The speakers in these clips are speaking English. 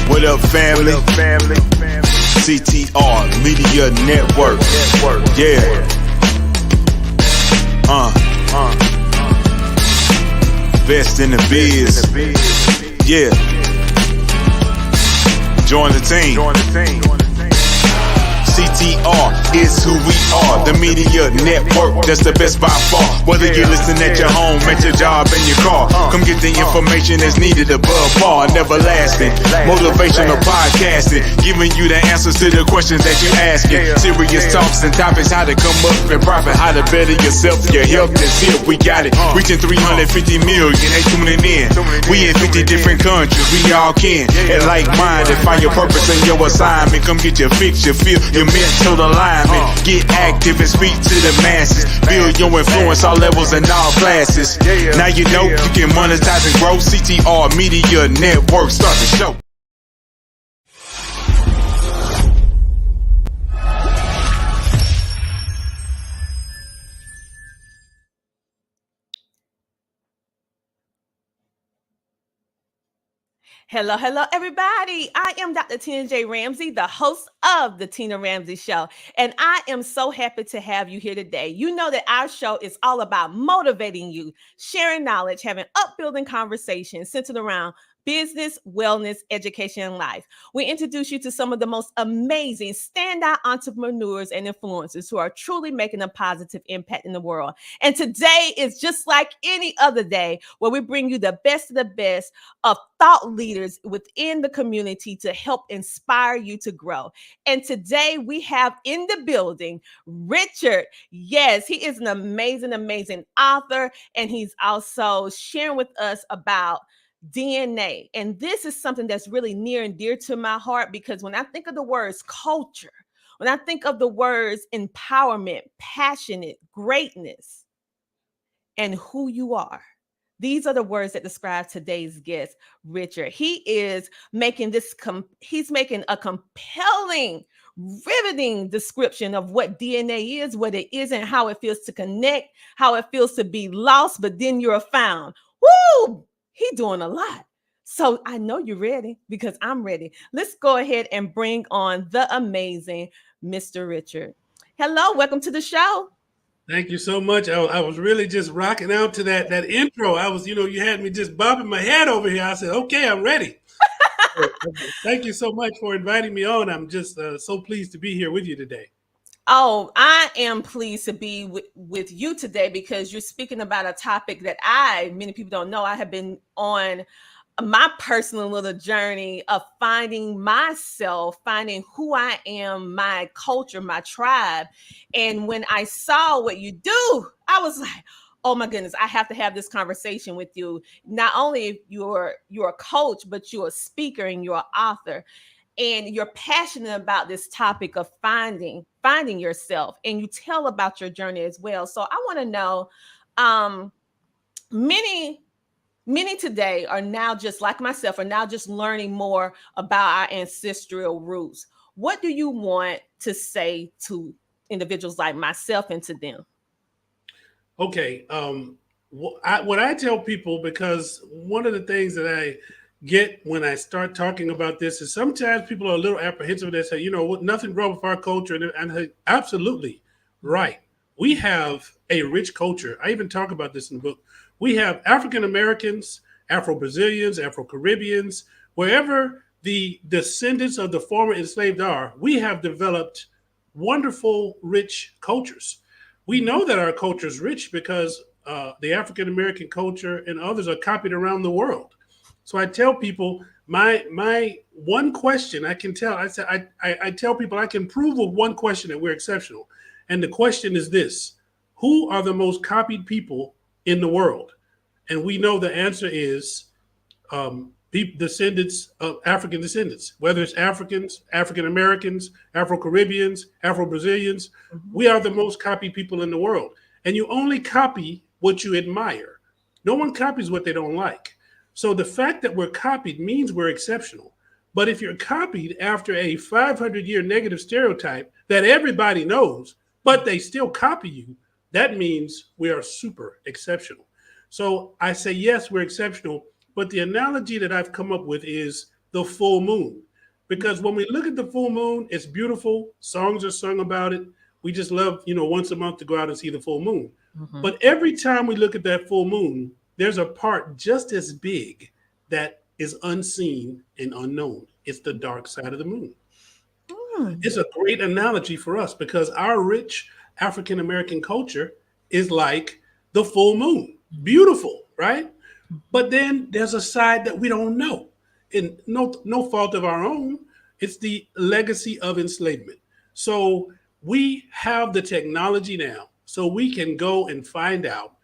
What up, family? CTR Media Network. Yeah. Best in the biz. Yeah. Join the team. CTR is who we are, the media network, that's the best by far. Whether you listen at your home, at your job, in your car, come get the information that's needed above par. Never lasting, motivational podcasting, giving you the answers to the questions that you're asking. Serious talks and topics, how to come up and profit, how to better yourself, your health is here, we got it. Reaching 350 million, they tuning in. We in 50 different countries, we all can. And like-minded, find your purpose and your assignment. Come get your fix, your feel, your mental alignment. Get active and speak to the masses. Build your influence all levels and all classes. Now you know you can monetize and grow. CTR Media Network, start the show. Hello, everybody. I am Dr. Tina J. Ramsey, the host of The Tina Ramsey Show, and I am so happy to have you here today. You know that our show is all about motivating you, sharing knowledge, having upbuilding conversations centered around business, wellness, education, and life. We introduce you to some of the most amazing standout entrepreneurs and influencers who are truly making a positive impact in the world. And today is just like any other day where we bring you the best of the best of thought leaders within the community to help inspire you to grow. And today we have in the building Richard. Yes, he is an amazing author, and he's also sharing with us about DNA. And this is something that's really near and dear to my heart, because when I think of the words culture, when I think of the words empowerment, passionate, greatness, and who you are, these are the words that describe today's guest, Richard. He is making he's making a compelling, riveting description of what DNA is, what it isn't, how it feels to connect, how it feels to be lost, but then you're found. Woo! He's doing a lot. So I know you're ready, because I'm ready. Let's go ahead and bring on the amazing Mr. Richard. Hello, welcome to the show. Thank you so much. I was really just rocking out to that intro. I was, you had me just bobbing my head over here. I said, okay, I'm ready. Thank you so much for inviting me on. I'm just so pleased to be here with you today. Oh, I am pleased to be with you today, because you're speaking about a topic that many people don't know. I have been on my personal little journey of finding myself, finding who I am, my culture, my tribe. And when I saw what you do, I was like, oh my goodness, I have to have this conversation with you. Not only you're a coach, but you're a speaker and you're an author. And you're passionate about this topic of finding yourself, and you tell about your journey as well. So I want to know, many today are now, just like myself, are now just learning more about our ancestral roots. What do you want to say to individuals like myself and to them? Okay. What I tell people, because one of the things that I get when I start talking about this is sometimes people are a little apprehensive. They say, nothing wrong with our culture. And I, absolutely right. We have a rich culture. I even talk about this in the book. We have African Americans, Afro-Brazilians, Afro-Caribbeans, wherever the descendants of the former enslaved are, we have developed wonderful, rich cultures. We know that our culture is rich because the African American culture and others are copied around the world. So I tell people my one question I can tell. I tell people I can prove with one question that we're exceptional, and the question is this: who are the most copied people in the world? And we know the answer is descendants of African descendants, whether it's Africans, African Americans, Afro-Caribbeans, Afro-Brazilians. Mm-hmm. We are the most copied people in the world, and you only copy what you admire. No one copies what they don't like. So the fact that we're copied means we're exceptional. But if you're copied after a 500-year negative stereotype that everybody knows, but they still copy you, that means we are super exceptional. So I say, yes, we're exceptional. But the analogy that I've come up with is the full moon. Because when we look at the full moon, it's beautiful. Songs are sung about it. We just love, once a month to go out and see the full moon. Mm-hmm. But every time we look at that full moon, there's a part just as big that is unseen and unknown. It's the dark side of the moon. Mm. It's a great analogy for us because our rich African American culture is like the full moon. Beautiful, right? But then there's a side that we don't know. And no fault of our own. It's the legacy of enslavement. So we have the technology now, so we can go and find out.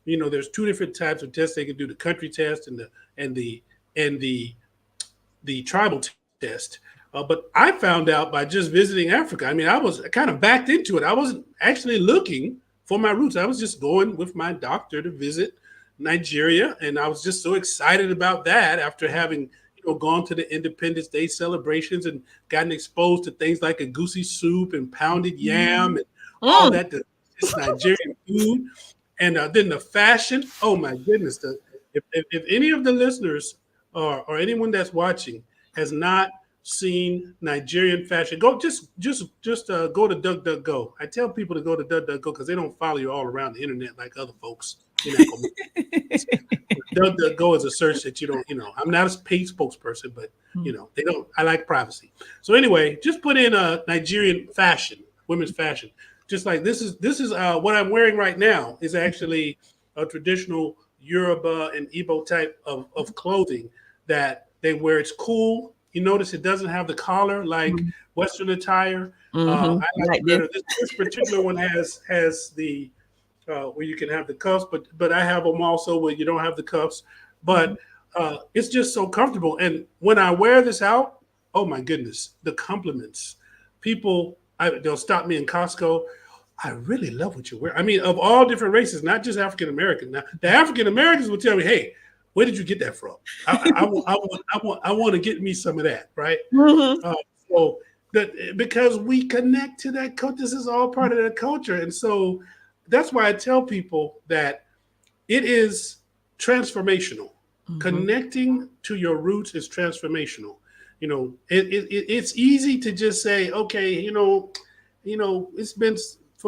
There's two different types of tests they can do: the country test and the tribal test. But I found out by just visiting Africa. I mean, I was kind of backed into it. I wasn't actually looking for my roots. I was just going with my doctor to visit Nigeria, and I was just so excited about that after having gone to the Independence Day celebrations and gotten exposed to things like a goosey soup and pounded yam and all that. This Nigerian food, and then the fashion. Oh my goodness! If any of the listeners or anyone that's watching has not seen Nigerian fashion, go just go to DuckDuckGo. I tell people to go to DuckDuckGo because they don't follow you all around the internet like other folks. You're not gonna DuckDuckGo is a search that you don't. I'm not a paid spokesperson, but they don't. I like privacy. So anyway, just put in Nigerian fashion, women's fashion. Just like this is what I'm wearing right now is actually a traditional Yoruba and Igbo type of clothing that they wear. It's cool. You notice it doesn't have the collar like Western attire. I like better. This particular one has the where you can have the cuffs, but I have them also where you don't have the cuffs. But it's just so comfortable. And when I wear this out, oh my goodness, the compliments. People, they'll stop me in Costco. I really love what you wear. I mean, of all different races, not just African American. Now, the African Americans will tell me, "Hey, where did you get that from? I want to get me some of that, right?" Mm-hmm. So that because we connect to that culture, this is all part of that culture, and so that's why I tell people that it is transformational. Mm-hmm. Connecting to your roots is transformational. It's easy to just say, okay, it's been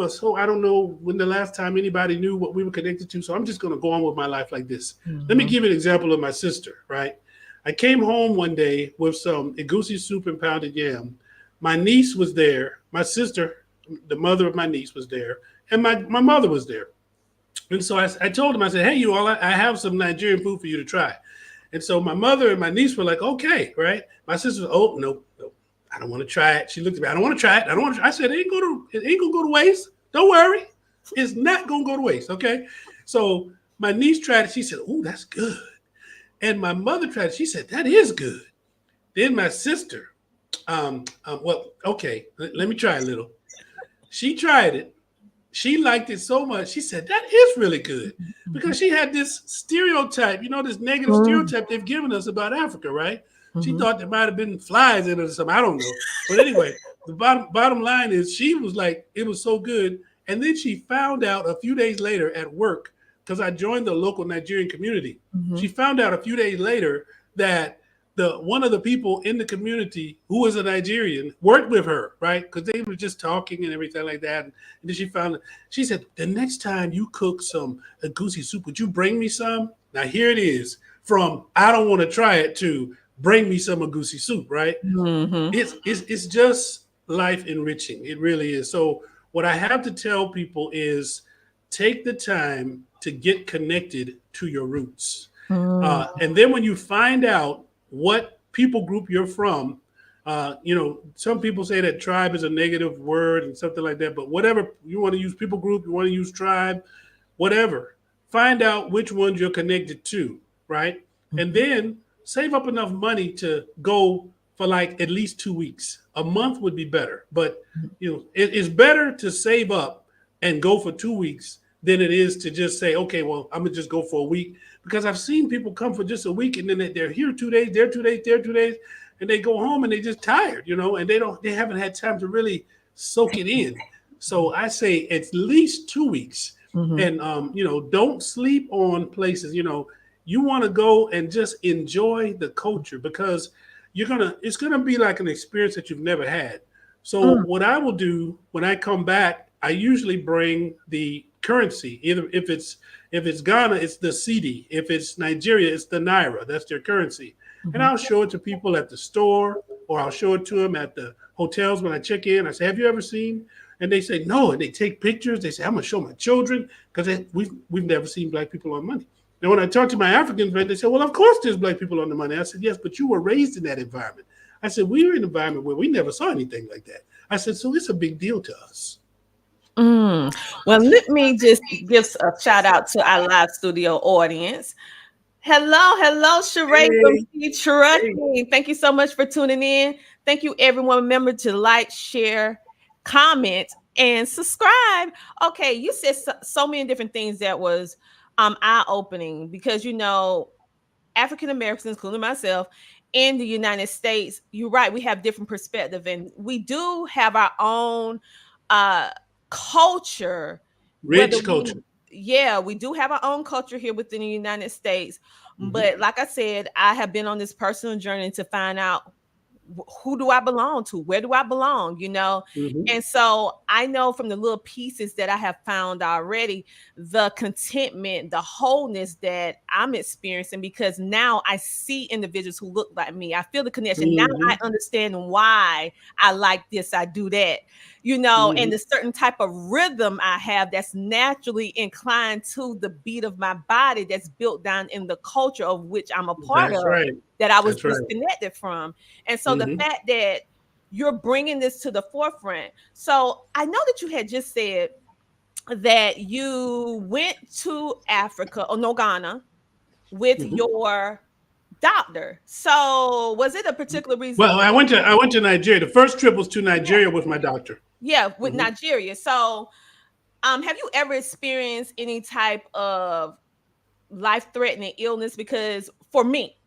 so I don't know when the last time anybody knew what we were connected to, so I'm just going to go on with my life like this. Mm-hmm. Let me give you an example of my sister, right? I came home one day with some egusi soup and pounded yam. My niece was there. My sister, the mother of my niece, was there. And my mother was there. And so I told them, I said, hey, you all, I have some Nigerian food for you to try. And so my mother and my niece were like, okay, right? My sister was, oh, no, I don't want to try it. She looked at me, I don't want to try it. I said, it ain't gonna go to waste. Don't worry. It's not going to go to waste, okay? So my niece tried it. She said, oh, that's good. And my mother tried it. She said, that is good. Then my sister, okay, let me try a little. She tried it. She liked it so much. She said, that is really good. Because she had this stereotype, this negative stereotype they've given us about Africa, right? Mm-hmm. She thought there might have been flies in it or something. I don't know. But anyway, the bottom line is she was like, it was so good. And then she found out a few days later at work, because I joined the local Nigerian community. Mm-hmm. She found out a few days later that one of the people in the community who was a Nigerian worked with her, right? Because they were just talking and everything like that. And then she said, the next time you cook some egusi soup, would you bring me some? Now here it is, from I don't want to try it to bring me some egusi soup, right? Mm-hmm. It's just life enriching. It really is. So what I have to tell people is take the time to get connected to your roots. And then when you find out what people group you're from, some people say that tribe is a negative word and something like that, but whatever you want to use, people group, you want to use tribe, whatever, find out which ones you're connected to, right? Mm-hmm. And then save up enough money to go for like at least 2 weeks. A month would be better, but it's better to save up and go for 2 weeks than it is to just say, okay, well, I'm gonna just go for a week. Because I've seen people come for just a week and then they're here 2 days, there 2 days, there 2 days, and they go home and they're just tired, and they haven't had time to really soak it in. So I say at least 2 weeks. Mm-hmm. And don't sleep on places. You want to go and just enjoy the culture, because it's gonna be like an experience that you've never had. So Mm. what I will do when I come back, I usually bring the currency. Either if it's Ghana, it's the cedi. If it's Nigeria, it's the naira. That's their currency. And Mhm. I'll show it to people at the store, or I'll show it to them at the hotels when I check in. I say, "Have you ever seen?" And they say, "No." And they take pictures. They say, "I'm gonna show my children because we've never seen black people on money." And when I talk to my African friends, they say, "Well, of course there's black people on the money." I said, "Yes, but you were raised in that environment." I said, "We were in an environment where we never saw anything like that." I said, "So it's a big deal to us." Mm. Well, let me just give a shout out to our live studio audience. Hello, Sheree from Hey, She hey. Trucking. Thank you so much for tuning in. Thank you, everyone. Remember to like, share, comment, and subscribe. Okay, you said so many different things that was eye opening because African Americans, including myself, in the United States, you're right, we have different perspective, and we do have our own uh culture, whether Rich we culture. yeah, we do have our own culture here within the United States. Hmm. But like I said, I have been on this personal journey to find out who do I belong to? Where do I belong? Hmm. And so I know from the little pieces that I have found already, the contentment, the wholeness that I'm experiencing because now I see individuals who look like me. I feel the connection. Now I Hmm. understand why I like this, I do that, and Hmm. the certain type of rhythm I have that's naturally inclined to the beat of my body that's built down in the culture of which I'm a part That's of right. that I was That's right. disconnected from. And so the Hmm. fact that you're bringing this to the forefront. So I know that you had just said that you went to Africa or no Ghana with Hmm. your doctor. So was it a particular reason? Well, I went to Nigeria. The first trip was to Yeah, Nigeria with my doctor. yeah, with Hmm. Nigeria. So have you ever experienced any type of life-threatening illness? Because for me,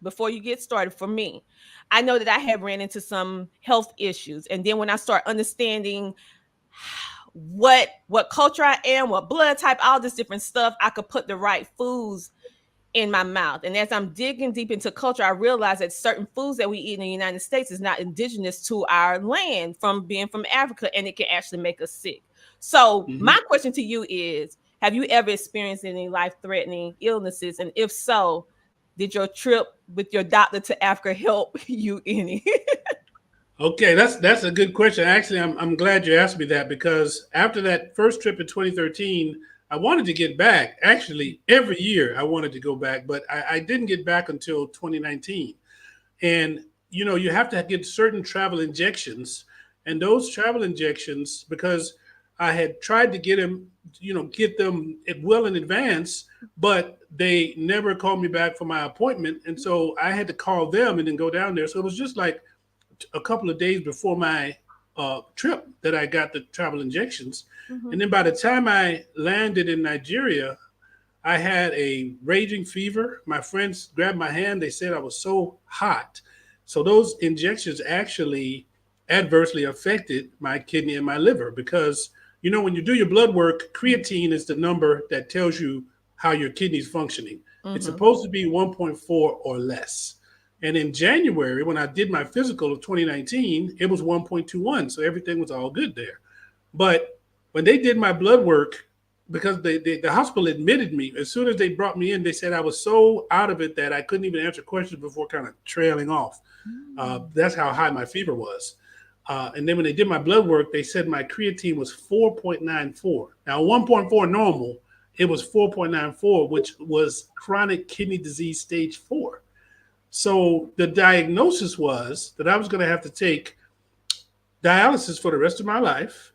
before you get started, for me, I know that I have ran into some health issues, and then when I start understanding what culture I am, what blood type, all this different stuff, I could put the right foods in my mouth. And as I'm digging deep into culture, I realize that certain foods that we eat in the United States is not indigenous to our land from being from Africa, and it can actually make us sick. So, Hmm. my question to you is, have you ever experienced any life-threatening illnesses? And if so, did your trip with your doctor to Africa help you any? Okay, that's a good question. Actually, I'm glad you asked me that because after that first trip in 2013, I wanted to get back. Actually, every year I wanted to go back, but I didn't get back until 2019. And you have to get certain travel injections, and those travel injections, because I had tried to get them well in advance, but they never called me back for my appointment, and so I had to call them and then go down there. So it was just like a couple of days before my trip that I got the travel injections. And Mhm. then by the time I landed in Nigeria, I had a raging fever. My friends grabbed my hand. They said I was so hot. So those injections actually adversely affected my kidney and my liver because when you do your blood work, creatine is the number that tells you how your kidney's functioning. It's Mhm. supposed to be 1.4 or less. And in January, when I did my physical of 2019, it was 1.21. So everything was all good there. But when they did my blood work, because the hospital admitted me, as soon as they brought me in, they said I was so out of it that I couldn't even answer questions before kind of trailing off. Mm. That's how high my fever was. And then when they did my blood work, they said my creatine was 4.94. Now, 1.4 normal, it was 4.94, which was chronic kidney disease stage 4. So the diagnosis was that I was going to have to take dialysis for the rest of my life,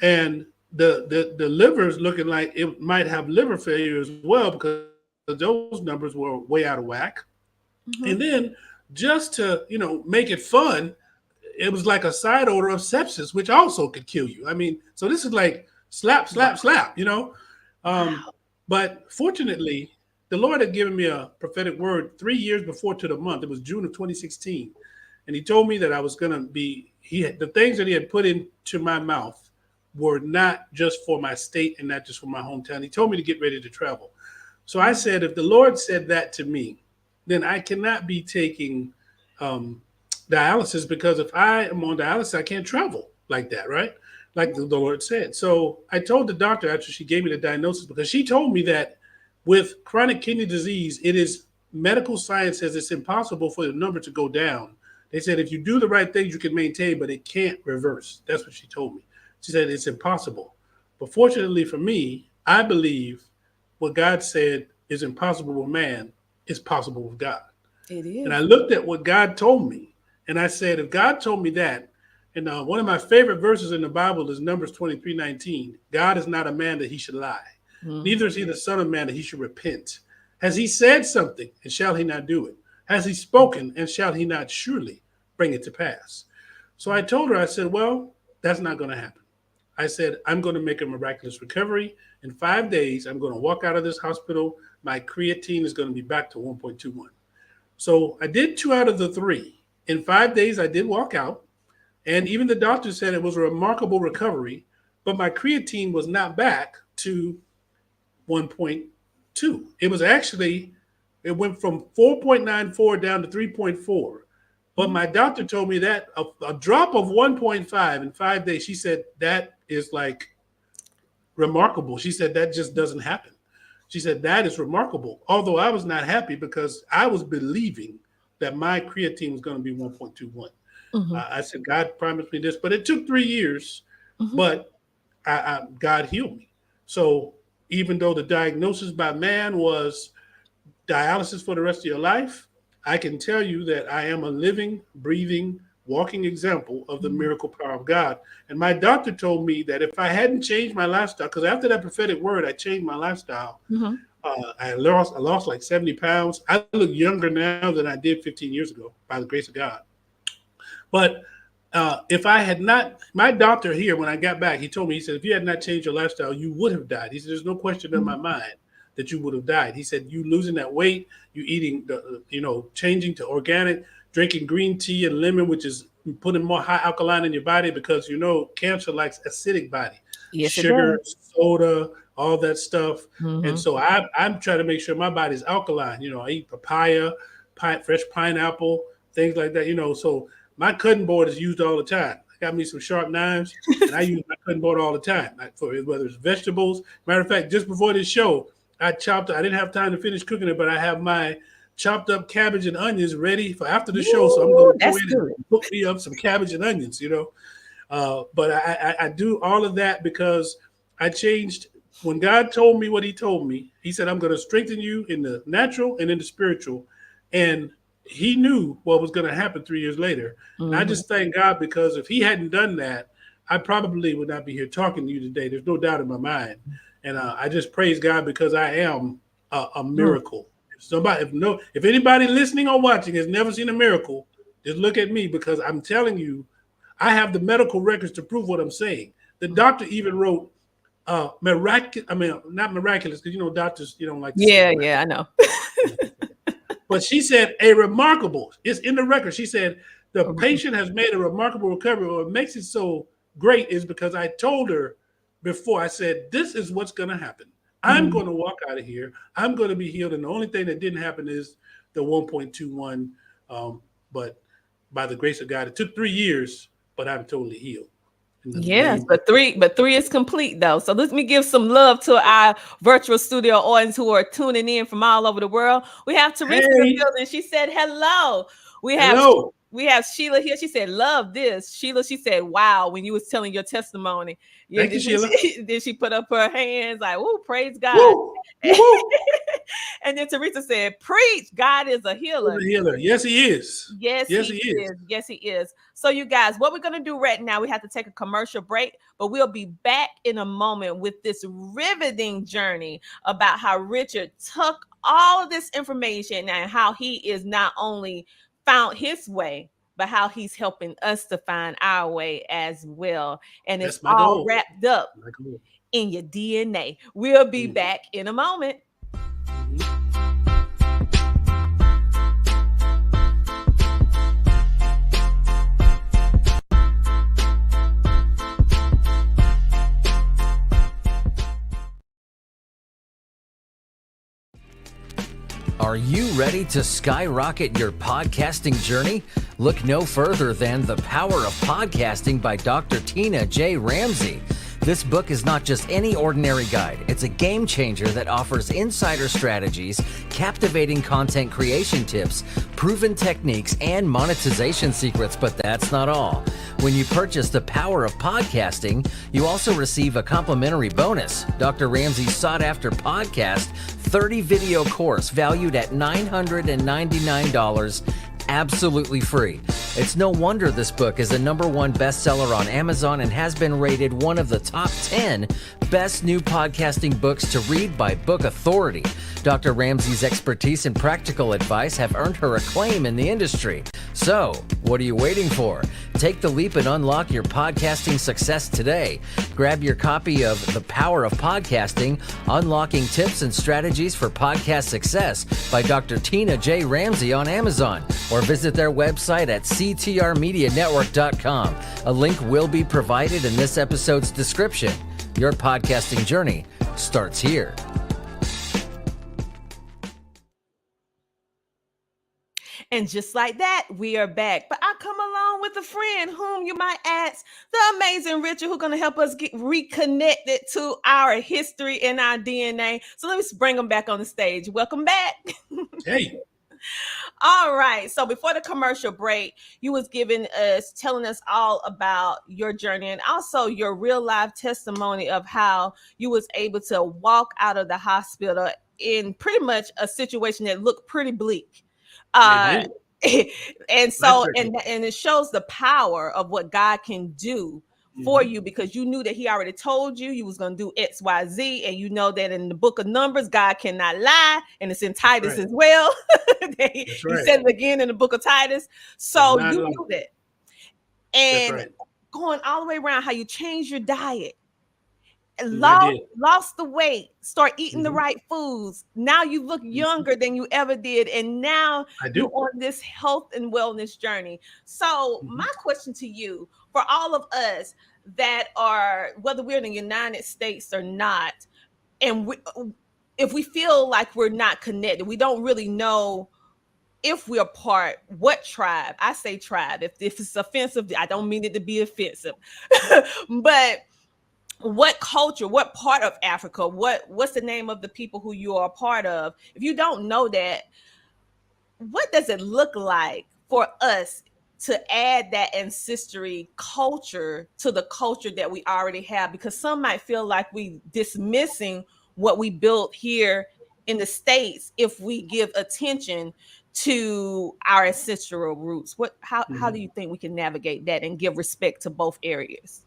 and the liver is looking like it might have liver failure as well because those numbers were way out of whack. And then Mhm. just to make it fun, it was like a side order of sepsis, which also could kill you. I mean, so this is like slap, slap, Wow. slap. Um, Wow. but fortunately, the Lord had given me a prophetic word 3 years before to the month. It was June of 2016, and He told me that I was going to be. The things that He had put into my mouth were not just for my state and not just for my hometown. He told me to get ready to travel. So I Mhm. said, if the Lord said that to me, then I cannot be taking dialysis, because if I am on dialysis, I can't travel like that, right? Like the Lord said. So I told the doctor after she gave me the diagnosis, because she told me that with chronic kidney disease, it is medical science says it's impossible for the number to go down. They said if you do the right things, you can maintain, but it can't reverse. That's what she told me. She said it's impossible. But fortunately for me, I believe what God said is impossible with man is possible with God. It And I is. looked at what God told me, and I said, if God told me that, and one of my favorite verses in the Bible is Numbers 23:19. God is not a man that he should lie, neither is he the son of man that he should repent. Has he said something, and shall he not do it? Has he spoken, and shall he not surely bring it to pass? So I told her, I said, well, that's not going to happen. I said, I'm going to make a miraculous recovery. In 5 days, I'm going to walk out of this hospital. My creatine is going to be back to 1.21. So I did 2 out of the 3. In 5 days, I did walk out. And even the doctor said it was a remarkable recovery, but my creatine was not back to 1.2. It was actually, it went from 4.94 down to 3.4. But my doctor told me that a drop of 1.5 in 5 days, she said, that is like remarkable. She said, that just doesn't happen. She said, that is remarkable. Although I was not happy because I was believing that my creatine was going to be 1.21. I said, God promised me this, but it took 3 years, but God healed me. So even though the diagnosis by man was dialysis for the rest of your life, I can tell you that I am a living, breathing, walking example of the miracle power of God. And my doctor told me that if I hadn't changed my lifestyle, because after that prophetic word, I changed my lifestyle. I lost like 70 pounds. I look younger now than I did 15 years ago by the grace of God. But if I had not, my doctor here, when I got back, he told me, he said, if you had not changed your lifestyle, you would have died. He said, there's no question in my mind that you would have died. He said, you losing that weight, you eating, changing to organic, drinking green tea and lemon, which is putting more high alkaline in your body because, cancer likes acidic body. Yes, sugar, soda, all that stuff. And so I'm trying to make sure my body's alkaline. I eat papaya, fresh pineapple, things like that, so my cutting board is used all the time. I got me some sharp knives, and I use my cutting board all the time, for whether it's vegetables. Matter of fact, just before this show, I didn't have time to finish cooking it, but I have my chopped up cabbage and onions ready for after the show. So I'm going to go in and cook me up some cabbage and onions, But I do all of that because I changed. When God told me what he told me, he said, I'm going to strengthen you in the natural and in the spiritual. And he knew what was going to happen 3 years later. And I just thank God, because if he hadn't done that, I probably would not be here talking to you today. There's no doubt in my mind. And I just praise God because I am a miracle. If anybody listening or watching has never seen a miracle, just look at me, because I'm telling you, I have the medical records to prove what I'm saying. The doctor even wrote miraculous. I mean, not miraculous, because doctors don't like to say yeah, I know. But she said a remarkable. It's in the record. She said the patient has made a remarkable recovery. What makes it so great is because I told her before. I said, this is what's going to happen. I'm going to walk out of here. I'm going to be healed. And the only thing that didn't happen is the 1.21. But by the grace of God, it took 3 years, but I'm totally healed. Yes, but three is complete though. So let me give some love to our virtual studio audience who are tuning in from all over the world. We have Teresa in the building. She said hello. We have Sheila here. She said, love this. Sheila, she said, wow, when you was telling your testimony. Thank you, Sheila. Then she put up her hands like, oh, praise God. Woo, woo. And then Teresa said, preach, God is a healer. He's a healer. Yes, he is. Yes, he is. Yes, he is. So you guys, what we're going to do right now, we have to take a commercial break, but we'll be back in a moment with this riveting journey about how Richard took all of this information and how he is not only found his way, but how he's helping us to find our way as well. And it's all wrapped up in your DNA. We'll be back in a moment. Are Are you ready to skyrocket your podcasting journey? Look no further than The Power of Podcasting by Dr. Tina J. Ramsey. This book is not just any ordinary guide. It's a game changer that offers insider strategies, captivating content creation tips, proven techniques, and monetization secrets. But that's not all. When you purchase The Power of Podcasting, you also receive a complimentary bonus, Dr. Ramsey's sought-after podcast 30-video course valued at $999, absolutely free. It's no wonder this book is a #1 bestseller on Amazon and has been rated one of the top 10 best new podcasting books to read by Book Authority. Dr. Ramsey's expertise and practical advice have earned her acclaim in the industry. So, what are you waiting for? Take the leap and unlock your podcasting success today. Grab your copy of The Power of Podcasting, Unlocking Tips and Strategies for Podcast Success by Dr. Tina J. Ramsey on Amazon, or visit their website at ctrmedianetwork.com. A link will be provided in this episode's description. Your podcasting journey starts here. And just like that, we are back. But I come along with a friend whom you might ask, the amazing Richard, who's going to help us get reconnected to our history and our DNA. So let me bring him back on the stage. Welcome back. Hey. All right. So before the commercial break, you was telling us all about your journey and also your real life testimony of how you was able to walk out of the hospital in pretty much a situation that looked pretty bleak. And so and it shows the power of what God can do for you, because you knew that he already told you was going to do X, Y, Z. And you know that in the book of Numbers, God cannot lie. And it's in Titus as well. He said it again in the book of Titus. So you knew that. And going all the way around, how you changed your diet, lost the weight, start eating the right foods. Now you look younger than you ever did. And now you're on this health and wellness journey. So my question to you, for all of us that are, whether we're in the United States or not, and if we feel like we're not connected, we don't really know if we're part, what tribe? I say tribe. If it's offensive, I don't mean it to be offensive. But what culture, what part of Africa, what's the name of the people who you are a part of? If you don't know that, what does it look like for us to add that ancestry culture to the culture that we already have? Because some might feel like we dismissing what we built here in the States if we give attention to our ancestral roots. How do you think we can navigate that and give respect to both areas?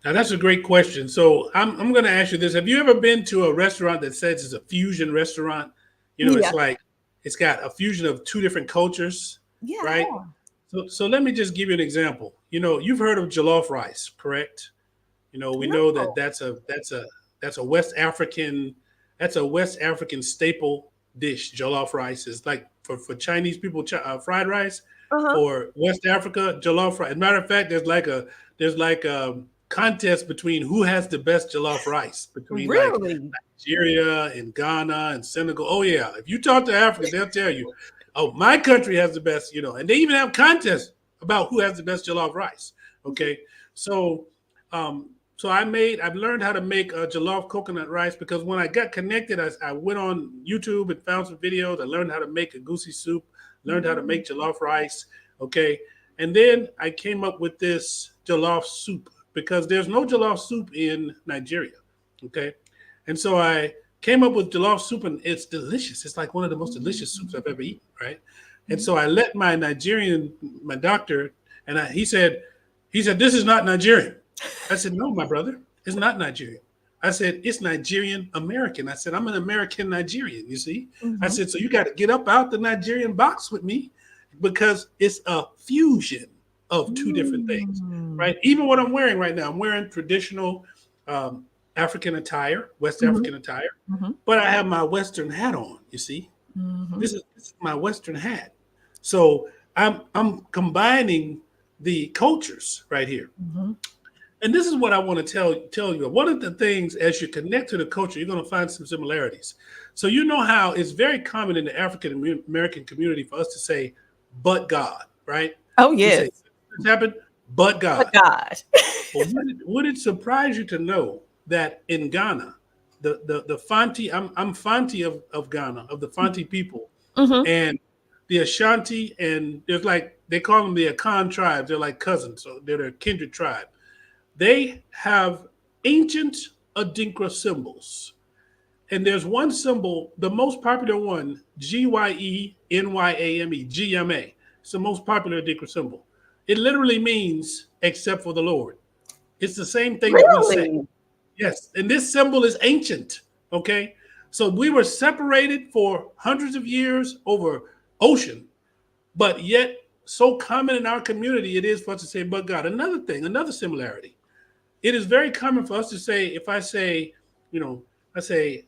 Now, that's a great question. So I'm going to ask you this. Have you ever been to a restaurant that says it's a fusion restaurant? It's like it's got a fusion of two different cultures, right? So let me just give you an example. You've heard of jollof rice, correct? We know that that's a West African staple dish. Jollof rice is like for Chinese people, fried rice. For West Africa, jollof rice. As a matter of fact, there's like a contest between who has the best jollof rice between like Nigeria and Ghana and Senegal. Oh yeah, if you talk to Africans, they'll tell you, oh, my country has the best, and they even have contests about who has the best jollof rice. Okay, so I've learned how to make jollof coconut rice, because when I got connected, I went on YouTube and found some videos. I learned how to make a goosey soup, learned how to make jollof rice. Okay, and then I came up with this jollof soup, because there's no jollof soup in Nigeria, okay? And so I came up with jollof soup, and it's delicious. It's like one of the most delicious soups I've ever eaten, right? And so I let my doctor, and he said, this is not Nigerian. I said, no, my brother, it's not Nigerian. I said, it's Nigerian American. I said, I'm an American Nigerian, you see? I said, so you got to get up out the Nigerian box with me, because it's a fusion of two different things, right? Even what I'm wearing right now, I'm wearing traditional African attire, West African attire, but I have my Western hat on, you see? This is my Western hat. So I'm combining the cultures right here. And this is what I want to tell you. One of the things, as you connect to the culture, you're going to find some similarities. So you know how it's very common in the African American community for us to say, "But God," right? Oh, We say, yes. "This happened, but Oh, God." God. But would it surprise you to know that in Ghana, the Fanti, I'm Fanti of Ghana, of the Fanti people, Mm-hmm. and the Ashanti, and there's like they call them the Akan tribes. They're like cousins, so they're a kindred tribe. They have ancient Adinkra symbols. And there's one symbol, the most popular one, GYENYAME, GMA. It's the most popular Adinkra symbol. It literally means except for the Lord. It's the same thing that we say. Really? Yes. And this symbol is ancient. Okay. So we were separated for hundreds of years over ocean, but yet so common in our community it is for us to say, but God. Another thing, another similarity. It is very common for us to say, if I say, you know, I say,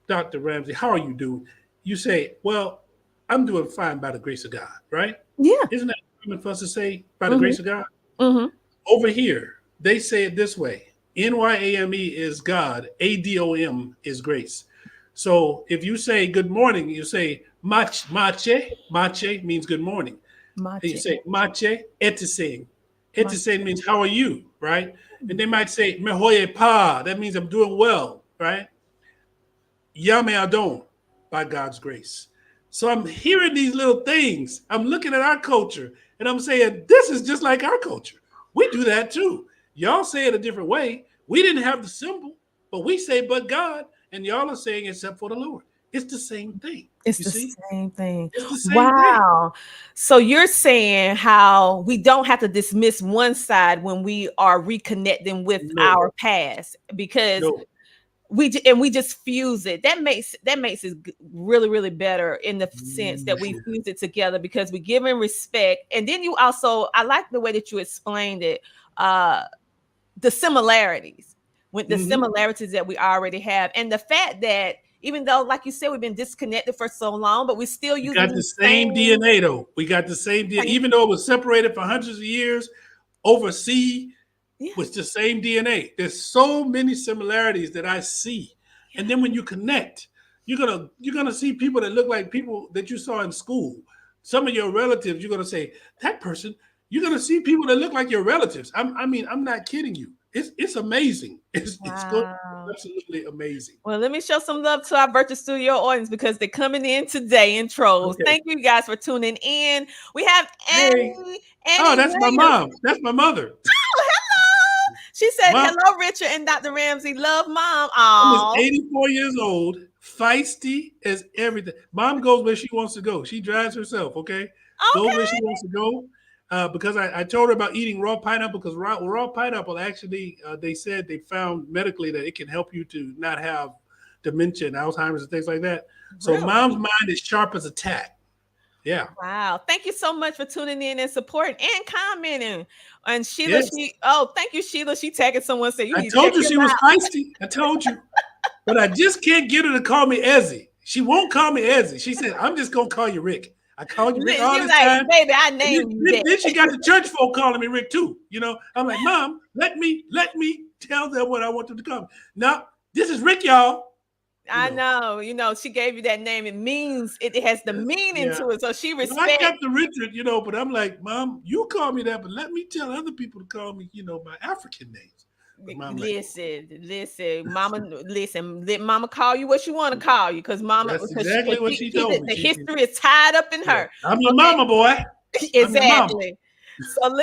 Dr. Ramsey, how are you doing? You say, well, I'm doing fine by the grace of God, right? Yeah. Isn't that common for us to say by the Mm-hmm. grace of God? Mm-hmm. Over here, they say it this way. NYAME is God, ADOM is grace. So if you say good morning, you say mache, mache means good morning. And you Mache. say mache etiseng. Etiseng means how are you, right? And they might say mehoye pa, that means I'm doing well, right? Yame adon, by God's grace. So I'm hearing these little things. I'm looking at our culture and I'm saying, this is just like our culture. We do that too. Y'all say it a different way. We didn't have the symbol, but we say, but God, and y'all are saying, except for the Lord. It's the same thing. It's You the see? same thing. It's the same thing. Wow. So you're saying how we don't have to dismiss one side when we are reconnecting with No, our past because no. we just fuse it. That makes it really better in the sense that we fuse it together because we give him respect. And then you also, I like the way that you explained it. The similarities with the Mhm. similarities that we already have and the fact that even though like you said we've been disconnected for so long but we're still We using got the the same DNA though. We got the same DNA, same even though it was separated for hundreds of years overseas yeah with the same DNA. There's so many similarities that I see. yeah And then when you connect, you're gonna see people that look like people that you saw in school. Some of your relatives, you're gonna say, that person, you're gonna see people that look like your relatives. I'm not kidding you. It's amazing. It's good. wow. Absolutely amazing. Well, let me show some love to our virtual studio audience because they're coming in today in trolls. Okay. Thank you guys for tuning in. We have Hey. Oh, Annie that's my Williams. mom. That's my mother. Oh, hello. She said, Mom, hello, Richard and Dr. Ramsey. Love mom. Mom is Oh, 84 years old, feisty as everything. Mom goes where she wants to go. She drives herself, okay? Goes where she okay. wants to go. Because I told her about eating raw pineapple because raw pineapple actually, they said they found medically that it can help you to not have dementia and Alzheimer's and things like that. So Really? mom's mind is sharp as a tack. Yeah. Wow. Thank you so much for tuning in and supporting and commenting. And Sheila, Yes. thank you, Sheila. She tagged someone said, you I need to check told you him she was out. feisty. I told you. But I just can't get her to call me Ezzy. She won't call me Ezzy. She said, I'm just going to call you Rick. I call you Rick all You're this like, time. baby, I And named you then, that. then she got the church folk calling me Rick too. You know, I'm like, Mom, let me tell them what I want them to call me. No, this is Rick, y'all. I know, she gave you that name. It means it has the meaning Yeah. to it. So she I respects. kept the Richard, but I'm like, Mom, you call me that, but let me tell other people to call me, my African names. But Mom like, Listen, mama, listen, let mama call you what you want to call you because mama, that's exactly what she told me. the history is tied up in Yeah, her. I'm your Okay, mama, boy. I'm your mama. exactly. So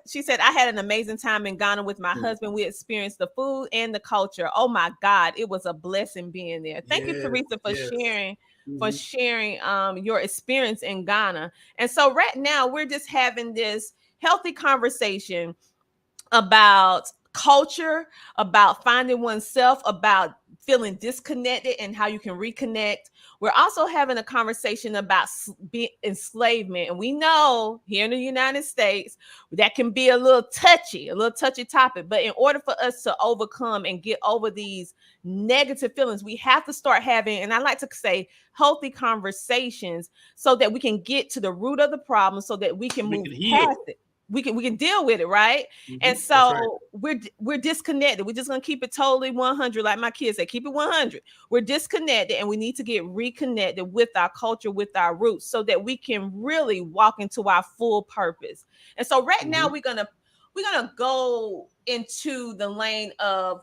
she said, I had an amazing time in Ghana with my husband. We experienced the food and the culture. Oh my God, it was a blessing being there. Thank you, Yes, Teresa, for yes. sharing. For Mhm. sharing your experience in Ghana. And so right now we're just having this healthy conversation about culture, about finding oneself, about feeling disconnected and how you can reconnect. We're also having a conversation about enslavement. And we know here in the United States that can be a little touchy topic. But in order for us to overcome and get over these negative feelings, we have to start having, and I like to say, healthy conversations so that we can get to the root of the problem so that we can We move can past heal. it. we can deal with it, right? And That's right. so we're disconnected. We're just gonna keep it totally 100, like my kids say, keep it 100. We're disconnected, and we need to get reconnected with our culture, with our roots, so that we can really walk into our full purpose. And so right now we're gonna go into the lane of,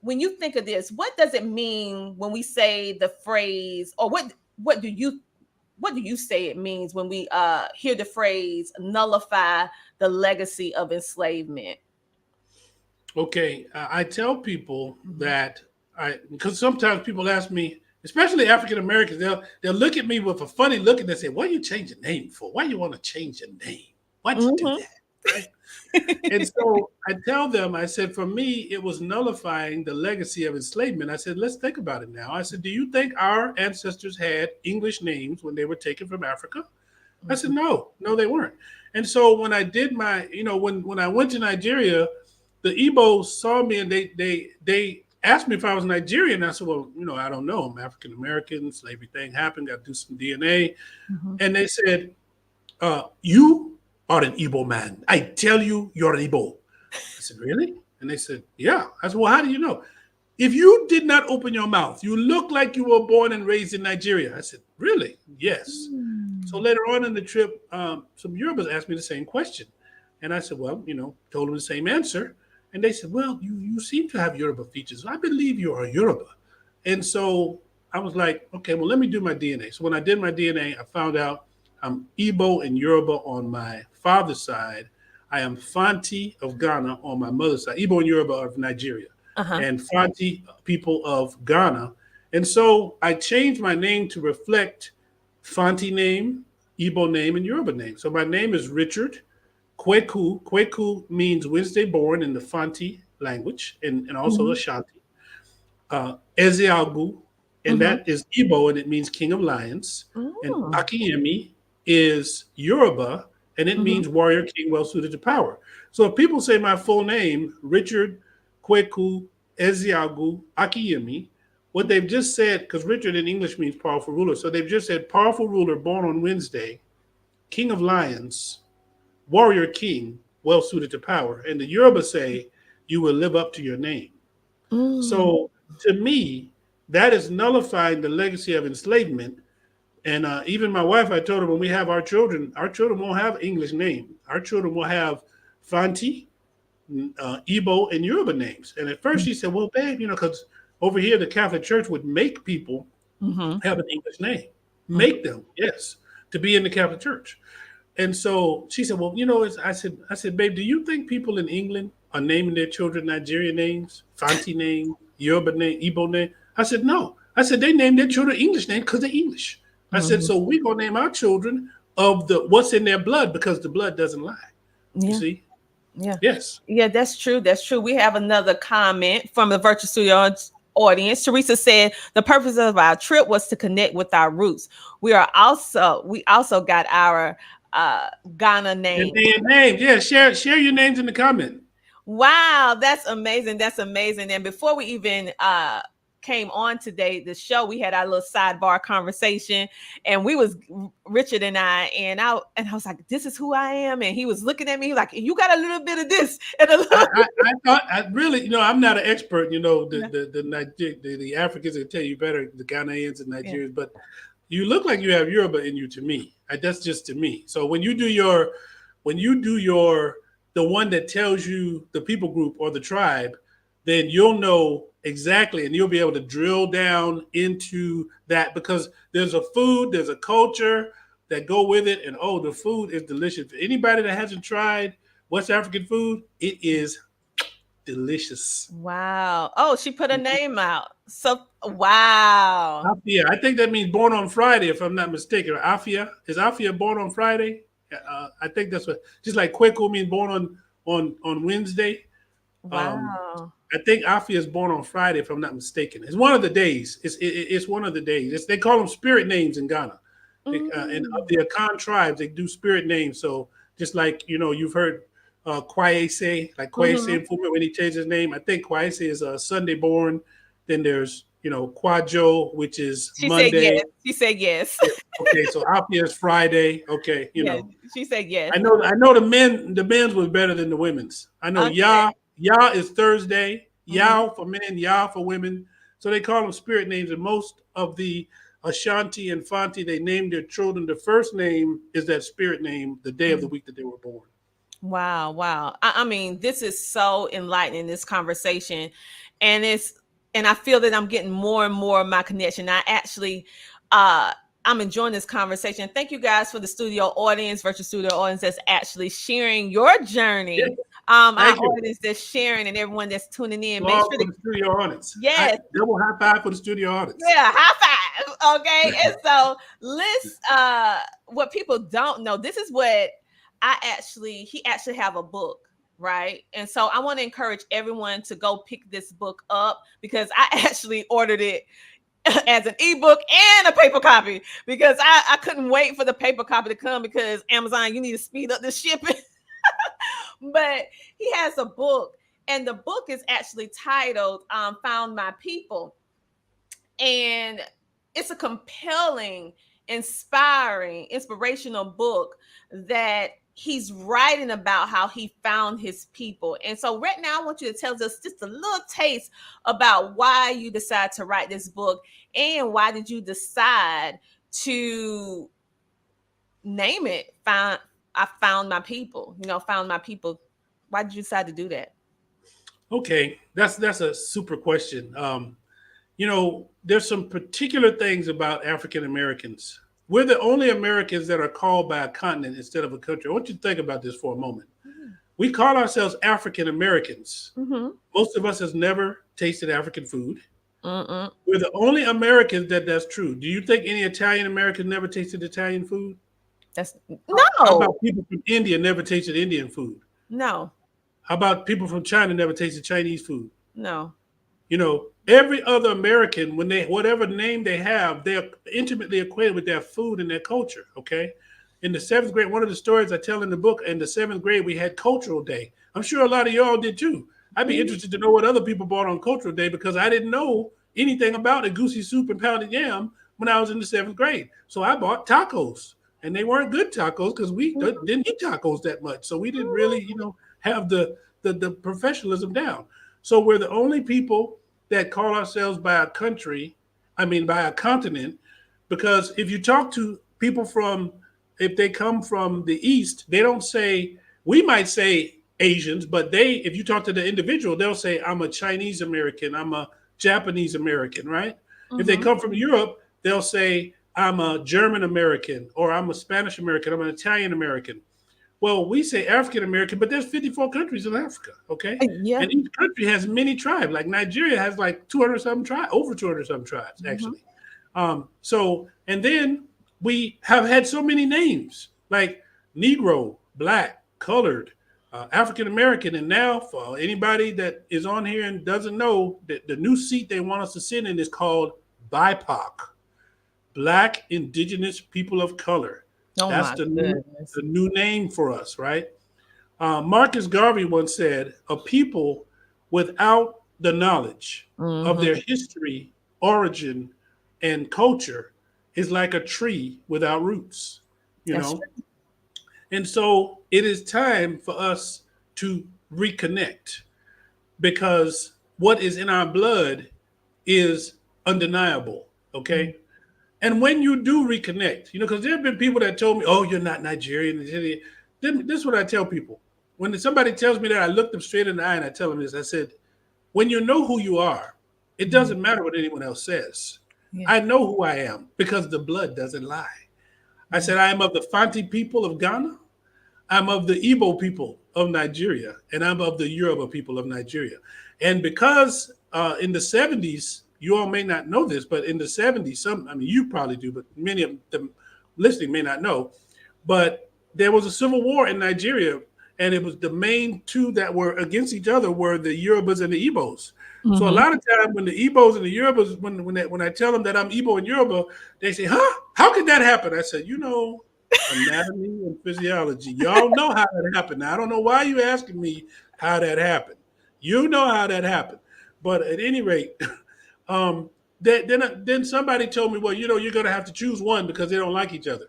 when you think of this, what does it mean when we say the phrase, or what do you say it means when we hear the phrase nullify the legacy of enslavement? Okay, I tell people that because sometimes people ask me, especially African Americans, they'll look at me with a funny look and they say, "What you change your name for? Why you want to change your name? Why'd you do that?" Right? And so I tell them, I said, for me, it was nullifying the legacy of enslavement. I said, let's think about it now. I said, do you think our ancestors had English names when they were taken from Africa? I said, no, they weren't. And so when I did my, when I went to Nigeria, the Igbos saw me and they asked me if I was Nigerian. I said, well, I don't know. I'm African American. Slavery thing happened. Got to do some DNA. And they said, you are an Igbo man. I tell you, you're an Igbo. I said, really? And they said, yeah. I said, well, how do you know? If you did not open your mouth, you look like you were born and raised in Nigeria. I said, really? Yes. So later on in the trip, some Yorubas asked me the same question. And I said, well, told them the same answer. And they said, well, you seem to have Yoruba features. I believe you are a Yoruba. And so I was like, okay, well, let me do my DNA. So when I did my DNA, I found out I'm Igbo and Yoruba on my father's side. I am Fanti of Ghana on my mother's side. Igbo and Yoruba of Nigeria. And Fanti people of Ghana. And so I changed my name to reflect Fanti name, Igbo name, and Yoruba name. So my name is Richard Kweku. Kweku means Wednesday born in the Fanti language and also Ashanti. Ezeagu, and that is Igbo, and it means King of Lions. And Akinyemi is Yoruba, and it means warrior king well suited to power. So if people say my full name, Richard Kweku Ezeagu Akinyemi, what they've just said, because Richard in English means powerful ruler, so they've just said powerful ruler born on Wednesday, King of Lions, warrior king well suited to power. And the Yoruba say you will live up to your name. So to me, that is nullifying the legacy of enslavement. And even my wife, I told her, when we have our children won't have English name. Our children will have Fanti, Igbo, and Yoruba names. And at first she said, well, babe, because over here the Catholic Church would make people have an English name. Make them, yes, to be in the Catholic Church. And so she said, well, I said, babe, do you think people in England are naming their children Nigerian names, Fanti name, Yoruba name, Igbo name? I said, no. I said, they name their children English name because they're English. I said, so we're going to name our children of what's in their blood, because the blood doesn't lie. You see? Yeah. Yes. Yeah, that's true. That's true. We have another comment from the Virtual Studio audience. Teresa said the purpose of our trip was to connect with our roots. We also got our Ghana name. Names. Yeah, share your names in the comment. Wow, that's amazing. That's amazing. And before we even came on today, the show, we had our little sidebar conversation, and Richard and I was like, this is who I am. And he was looking at me like, you got a little bit of this. And I thought, I really, I'm not an expert, the Africans will tell you better, the Ghanaians and Nigerians, but you look like you have Yoruba in you to me. That's just to me. So when you do the one that tells you the people group or the tribe, then you'll know exactly, and you'll be able to drill down into that, because there's a food, there's a culture that go with it, and the food is delicious. For anybody that hasn't tried West African food, it is delicious. Wow. Oh, she put a name out. So wow. Afia. I think that means born on Friday, if I'm not mistaken. Afia. Is Afia born on Friday? I think that's what, just like Kweku means born on Wednesday. Wow. I think Afia is born on Friday, if I'm not mistaken. It's one of the days. It's one of the days. They call them spirit names in Ghana. And of the Akan tribes, they do spirit names. So just like, you've heard Kwayese, like Kwayese when he changed his name. I think Kwayese is a Sunday born. Then there's Kwajo, which is She said Monday. yes. She said yes. Okay, so Afia is Friday. Okay, Yeah, she said yes. I know the men's was better than the women's. I know Okay. Ya is Thursday. Mhm. Yao for men, Ya for women. So they call them spirit names. And most of the Ashanti and Fanti, they named their children. The first name is that spirit name, the day of the week that they were born. Wow, wow. I mean, this is so enlightening, this conversation. And I feel that I'm getting more and more of my connection. I'm enjoying this conversation. Thank you guys for the virtual studio audience that's actually sharing your journey. Yeah, Our thank you. audience that's sharing and everyone that's tuning in. Make Applause sure for to the studio audience. yes. Double high five for the studio audience. Yeah, high five. Okay. And so what people don't know, this is what he actually have a book, right? And so I want to encourage everyone to go pick this book up because I actually ordered it as an ebook and a paper copy because I couldn't wait for the paper copy to come because Amazon, you need to speed up the shipping. But he has a book, and the book is actually titled Found My People. And it's a compelling, inspirational book that he's writing about how he found his people. And so right now I want you to tell us just a little taste about why you decided to write this book and why did you decide to name it I found my people, found my people. Why did you decide to do that? Okay, that's a super question. There's some particular things about African Americans. We're the only Americans that are called by a continent instead of a country. I want you to think about this for a moment. We call ourselves African Americans. Mm-hmm. Most of us has never tasted African food. Mm-mm. We're the only Americans that's true. Do you think any Italian Americans never tasted Italian food? How about people from India never tasted Indian food? No. How about people from China never tasted Chinese food? No. Every other American, whatever name they have, they're intimately acquainted with their food and their culture. Okay. In the 7th grade, one of the stories I tell in the book, in the 7th grade, we had Cultural Day. I'm sure a lot of y'all did too. I'd be interested to know what other people bought on Cultural Day because I didn't know anything about a goosey soup and pounded yam when I was in the 7th grade. So I bought tacos, and they weren't good tacos because we didn't eat tacos that much. So we didn't really, have the professionalism down. So we're the only people that call ourselves by a continent, because if you talk to people if they come from the East, they don't say, we might say Asians, but if you talk to the individual, they'll say, I'm a Chinese American, I'm a Japanese American, right? Mm-hmm. If they come from Europe, they'll say, I'm a German American, or I'm a Spanish American, I'm an Italian American. Well, we say African American, but there's 54 countries in Africa, okay? Yeah. And each country has many tribes. Like Nigeria has like 200-something tribes, over 200-something tribes, actually. And then we have had so many names, like Negro, Black, Colored, African American, and now for anybody that is on here and doesn't know, that the new seat they want us to sit in is called BIPOC, Black Indigenous People of Color. Oh, that's the new name for us, right? Marcus Garvey once said, a people without the knowledge of their history, origin, and culture is like a tree without roots, know? True. And so it is time for us to reconnect, because what is in our blood is undeniable, okay? And when you do reconnect, because there have been people that told me, oh, you're not Nigerian. This is what I tell people. When somebody tells me that, I look them straight in the eye and I tell them this. I said, when you know who you are, it doesn't matter what anyone else says. Yeah. I know who I am because the blood doesn't lie. I said, I am of the Fanti people of Ghana. I'm of the Igbo people of Nigeria. And I'm of the Yoruba people of Nigeria. And because in the 70s, you all may not know this, but in the 70s, you probably do, but many of them listening may not know, but there was a civil war in Nigeria, and it was the main two that were against each other were the Yorubas and the Igbos. Mm-hmm. So a lot of times when the Igbos and the Yorubas, when I tell them that I'm Igbo and Yoruba, they say, huh? How could that happen? I said, anatomy and physiology. Y'all know how that happened. Now, I don't know why you're asking me how that happened. You know how that happened. But at any rate, then somebody told me, well, you're going to have to choose one because they don't like each other.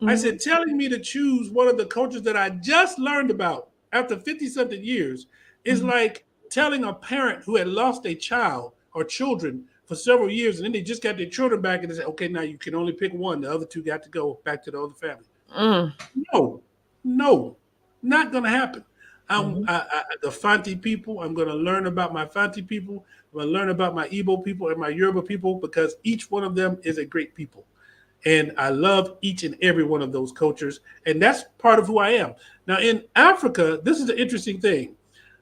I said, telling me to choose one of the cultures that I just learned about after 50 something years is like telling a parent who had lost a child or children for several years and then they just got their children back and they said, okay, now you can only pick one. The other two got to go back to the other family. No, not going to happen. The Fanti people, I'm going to learn about my Fanti people. I'm going to learn about my Igbo people and my Yoruba people because each one of them is a great people. And I love each and every one of those cultures. And that's part of who I am. Now, in Africa, this is the interesting thing.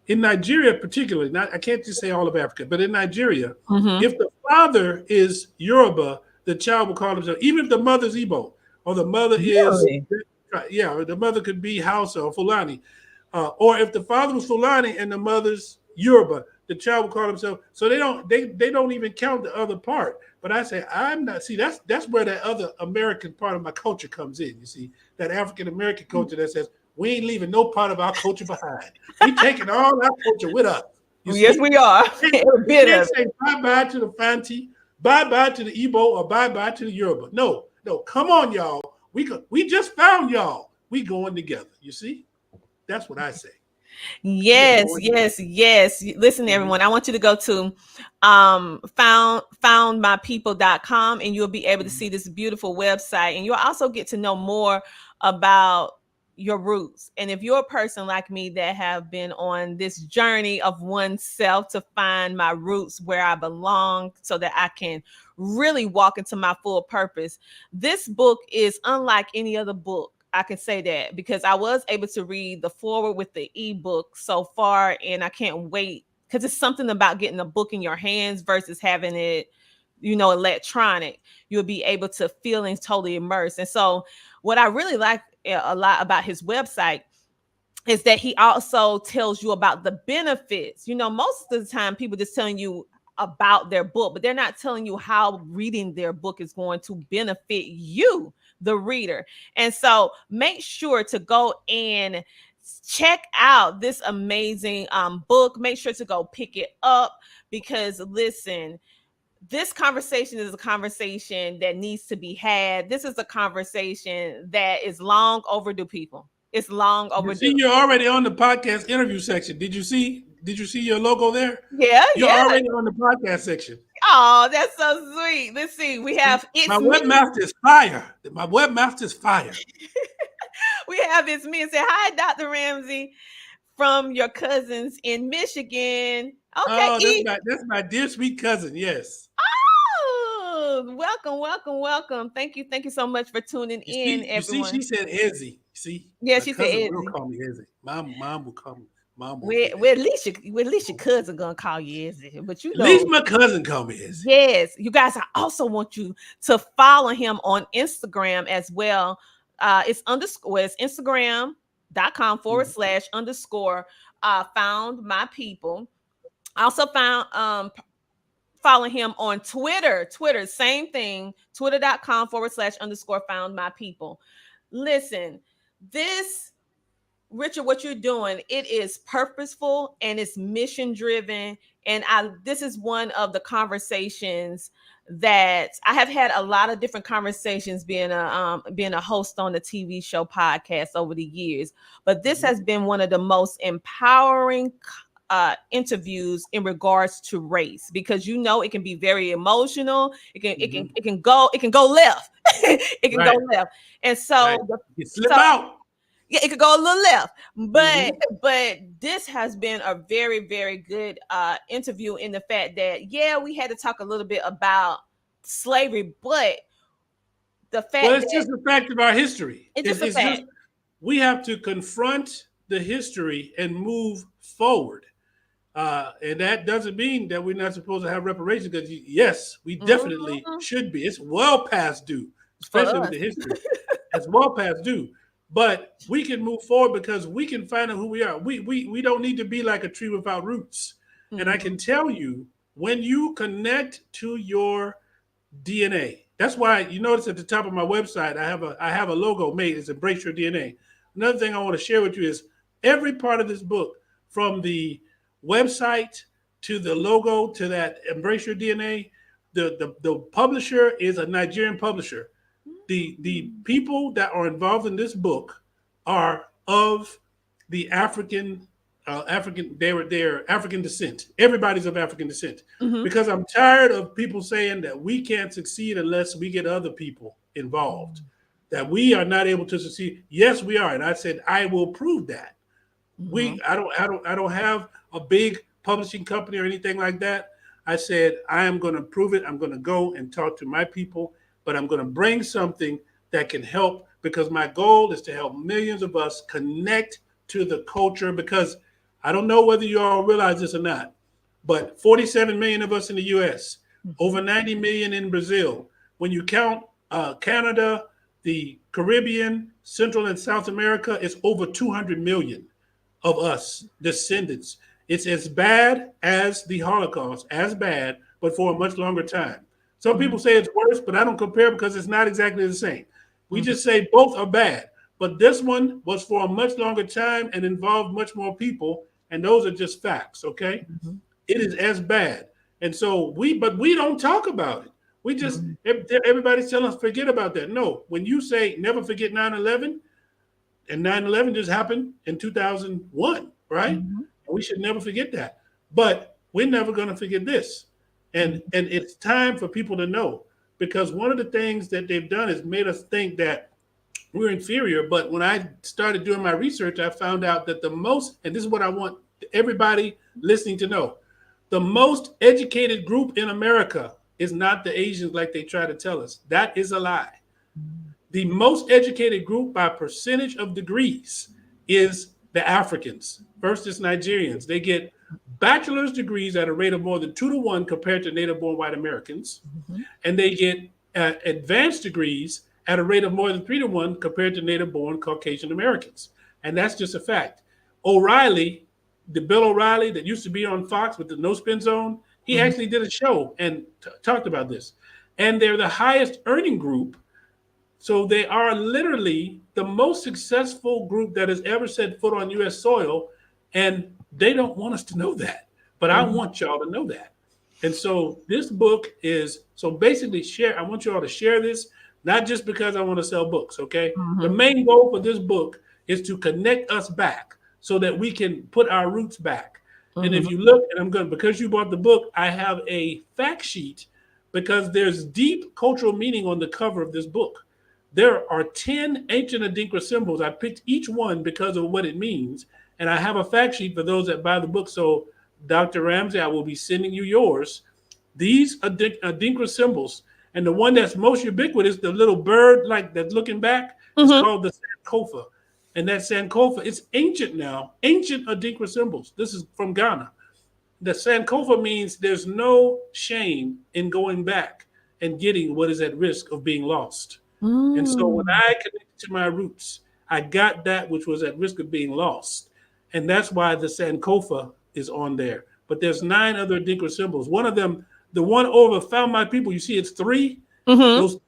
In Nigeria, particularly, I can't just say all of Africa, but in Nigeria, if the father is Yoruba, the child will call himself, even if the mother's Igbo, or the mother is, or the mother could be Hausa or Fulani. Or if the father was Fulani and the mother's Yoruba, the child will call himself. So they don't even count the other part. But I say I'm not. See, that's where that other American part of my culture comes in. You see, that African American culture that says we ain't leaving no part of our culture behind. We taking all our culture with us. Yes, we are. We can't say bye-bye to the Fanti, bye-bye to the Igbo, or bye-bye to the Yoruba. No, come on, y'all. We just found y'all. We going together. You see? That's what I say. Yes. Listen, everyone, I want you to go to foundmypeople.com and you'll be able to see this beautiful website. And you'll also get to know more about your roots. And if you're a person like me that have been on this journey of oneself to find my roots where I belong so that I can really walk into my full purpose, this book is unlike any other book. I can say that because I was able to read the forward with the ebook so far, and I can't wait because it's something about getting a book in your hands versus having it, electronic. You'll be able to feel and totally immerse. And so what I really like a lot about his website is that he also tells you about the benefits. Most of the time people just telling you about their book, but they're not telling you how reading their book is going to benefit you, the reader. And so make sure to go and check out this amazing book. Make sure to go pick it up because listen, this conversation is a conversation that needs to be had. This is a conversation that is long overdue, people. It's long overdue. See, you're already on the podcast interview section. Did you see your logo there? Yeah, you're already on the podcast section. Oh, that's so sweet. Let's see. We have my webmaster is fire. My webmaster is fire. We have It's Me and say, hi, Dr. Ramsey from your cousins in Michigan. Okay. Oh, that's my dear sweet cousin. Yes. Welcome. Thank you so much for tuning in, everyone. She said Ezzy. See? Yeah, she said Ezzy. Will call me Ezzy. Mom will call me. Well, at least your cousin gonna call you Ezzy, but at least my cousin call me Ezzy. Yes, you guys. I also want you to follow him on Instagram as well. It's Instagram.com / found my people. I also found follow him on Twitter, same thing, twitter.com / found my people. Listen, Richard, what you're doing, it is purposeful and it's mission driven. And this is one of the conversations that I have had a lot of different conversations being a host on the TV show podcast over the years. But this has been one of the most empowering interviews in regards to race, because it can be very emotional. It can go left. It can go left. And so you slip out. Yeah, it could go a little left, but this has been a very, very good interview in the fact that we had to talk a little bit about slavery, but the fact it's just the fact of our history. It's just a fact. We have to confront the history and move forward, and that doesn't mean that we're not supposed to have reparations. Because yes, we definitely should be. It's well past due, especially with the history. It's well past due. But we can move forward because we can find out who we are. We don't need to be like a tree without roots. And I can tell you, when you connect to your DNA, that's why you notice at the top of my website, I have a logo made. It's Embrace Your DNA. Another thing I want to share with you is every part of this book, from the website to the logo to that Embrace Your DNA, The publisher is a Nigerian publisher. The people that are involved in this book are of the African they're African descent. Everybody's of African descent. Mm-hmm. Because I'm tired of people saying that we can't succeed unless we get other people involved. That we are not able to succeed. Yes, we are. And I said, I will prove that. Mm-hmm. I don't have a big publishing company or anything like that. I said, I am going to prove it. I'm going to go and talk to my people, but I'm going to bring something that can help, because my goal is to help millions of us connect to the culture. Because I don't know whether you all realize this or not, but 47 million of us in the US, over 90 million in Brazil. When you count Canada, the Caribbean, Central and South America, it's over 200 million of us descendants. It's as bad as the Holocaust, as bad, but for a much longer time. Some people say it's worse, but I don't compare because it's not exactly the same. We just say both are bad. But this one was for a much longer time and involved much more people. And those are just facts, okay? It is as bad. And so we don't talk about it. We just, everybody's telling us, forget about that. No, when you say never forget 9/11, and 9/11 just happened in 2001, right? We should never forget that. But we're never going to forget this. And it's time for people to know, because one of the things that they've done is made us think that we're inferior. But when I started doing my research, I found out that the most, and this is what I want everybody listening to know, the most educated group in America is not the Asians like they try to tell us. That is a lie. The most educated group by percentage of degrees is the Africans. First is Nigerians. They get bachelor's degrees at a rate of more than 2 to 1 compared to native-born white Americans. And they get advanced degrees at a rate of more than 3 to 1 compared to native-born Caucasian Americans. And that's just a fact. O'Reilly, the Bill O'Reilly that used to be on Fox with the No Spin Zone, he actually did a show and talked about this. And they're the highest earning group. So they are literally the most successful group that has ever set foot on U.S. soil. And they don't want us to know that. But I want y'all to know that. And so this book is, so basically I want you all to share this, not just because I want to sell books, okay? The main goal for this book is to connect us back so that we can put our roots back. And if you look, and because you bought the book, I have a fact sheet, because there's deep cultural meaning on the cover of this book. There are 10 ancient Adinkra symbols. I picked each one because of what it means. And I have a fact sheet for those that buy the book. So Dr. Ramsey, I will be sending you yours. These Adinkra symbols. And the one that's most ubiquitous, the little bird like that's looking back, is called the Sankofa. And that Sankofa, it's ancient now, ancient Adinkra symbols. This is from Ghana. The Sankofa means there's no shame in going back and getting what is at risk of being lost. And so when I connected to my roots, I got that which was at risk of being lost. And that's why the Sankofa is on there. But there's 9 other Adinkra symbols. One of them, the one over found my people, you see it's 3. Those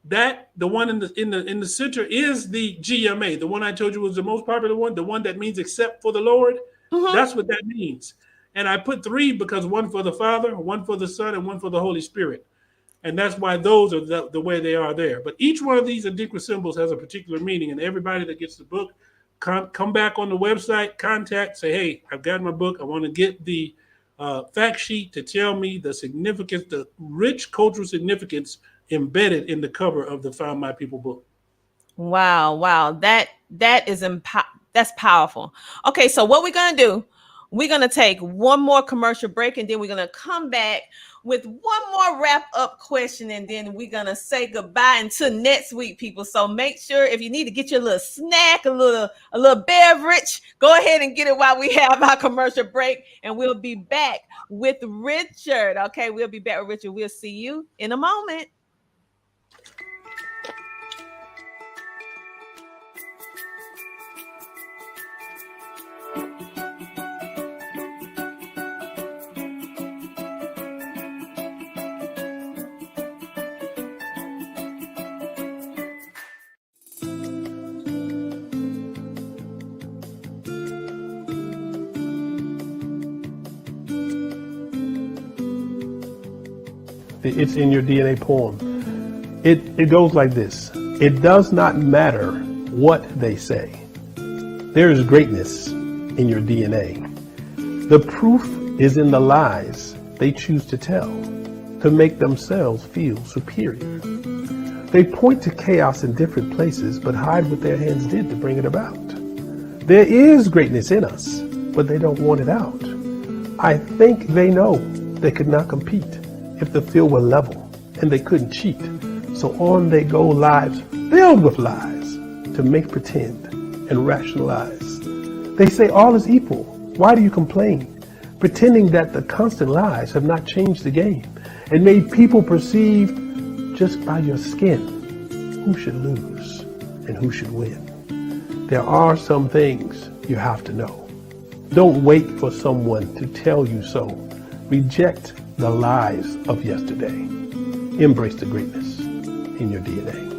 the one in the center is the GMA, the one I told you was the most popular one, the one that means except for the Lord. That's what that means. And I put 3 because one for the Father, one for the Son, and one for the Holy Spirit. And that's why those are the way they are there. But each one of these Adinkra symbols has a particular meaning. And everybody that gets the book, come back on the website, contact, say, hey, I've got my book. I want to get the fact sheet to tell me the significance, the rich cultural significance embedded in the cover of the Found My People book. Wow. That is that's powerful. Okay, so what we're going to do, we're going to take one more commercial break, and then we're going to come back with one more wrap up question, and then we're going to say goodbye until next week, people. So make sure, if you need to get your little snack, a little beverage, go ahead and get it while we have our commercial break, and we'll be back with Richard. Okay, we'll be back with Richard. We'll see you in a moment. It's in your DNA poem. It goes like this. It does not matter what they say. There is greatness in your DNA. The proof is in the lies they choose to tell to make themselves feel superior. They point to chaos in different places, but hide what their hands did to bring it about. There is greatness in us, but they don't want it out. I think they know they could not compete if the field were level and they couldn't cheat. So on they go, lives filled with lies to make pretend and rationalize. They say all is equal. Why do you complain? Pretending that the constant lies have not changed the game and made people perceive just by your skin who should lose and who should win. There are some things you have to know. Don't wait for someone to tell you so. Reject the lies of yesterday. Embrace the greatness in your DNA.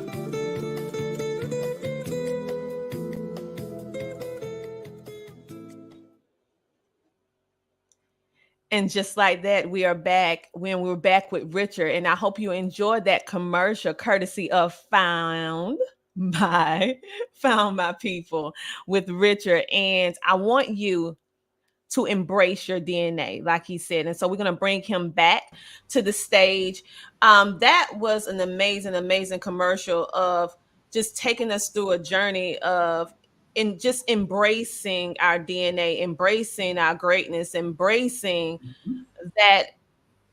And just like that, we are back when we're back with Richard. And I hope you enjoyed that commercial courtesy of Found by People with Richard. And I want you to embrace your DNA, like he said. And so we're going to bring him back to the stage. That was an amazing commercial of just taking us through a journey of just embracing our DNA, embracing our greatness, embracing that